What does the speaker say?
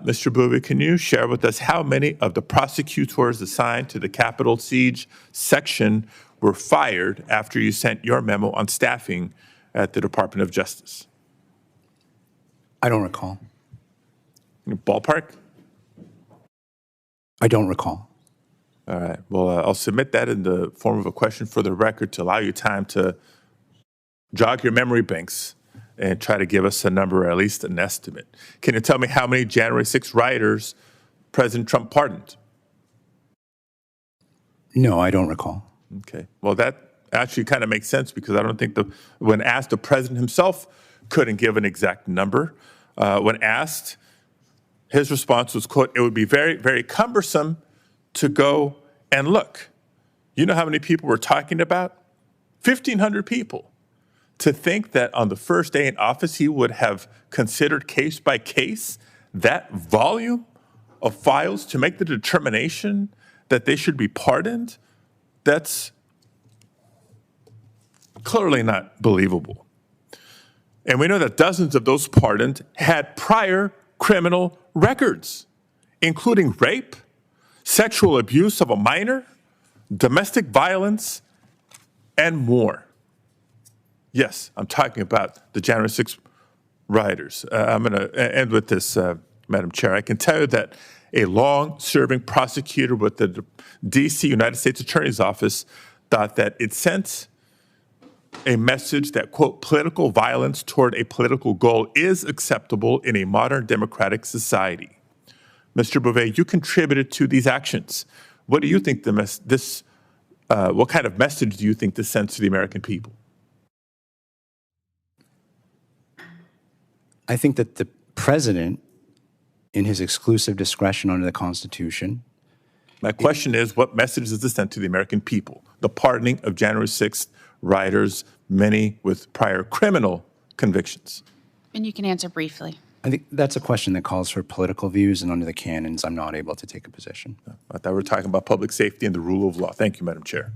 Mr. Bouvie, can you share with us how many of the prosecutors assigned to the Capitol Siege section were fired after you sent your memo on staffing at the Department of Justice? I don't recall. Ballpark? I don't recall. All right. Well, I'll submit that in the form of a question for the record to allow you time to jog your memory banks and try to give us a number or at least an estimate. Can you tell me how many January 6 rioters President Trump pardoned? No, I don't recall. Okay. Well, that actually kind of makes sense because I don't think when asked, the president himself couldn't give an exact number. When asked, his response was, quote, "It would be very, very cumbersome to go and look." You know how many people we're talking about? 1,500 people. To think that on the first day in office, he would have considered case by case that volume of files to make the determination that they should be pardoned, that's clearly not believable. And we know that dozens of those pardoned had prior criminal records, including rape, sexual abuse of a minor, domestic violence, and more. Yes, I'm talking about the January 6 rioters. I'm going to end with this, Madam Chair. I can tell you that a long-serving prosecutor with the D.C. United States Attorney's Office thought that it sent a message that, quote, political violence toward a political goal is acceptable in a modern democratic society. Mr. Bouvie, you contributed to these actions. What do you think what kind of message do you think this sends to the American people? I think that the president, in his exclusive discretion under the Constitution. My question is, what message does this send to the American people? The pardoning of January 6th rioters, many with prior criminal convictions. And you can answer briefly. I think that's a question that calls for political views, and under the canons, I'm not able to take a position. I thought we were talking about public safety and the rule of law. Thank you, Madam Chair.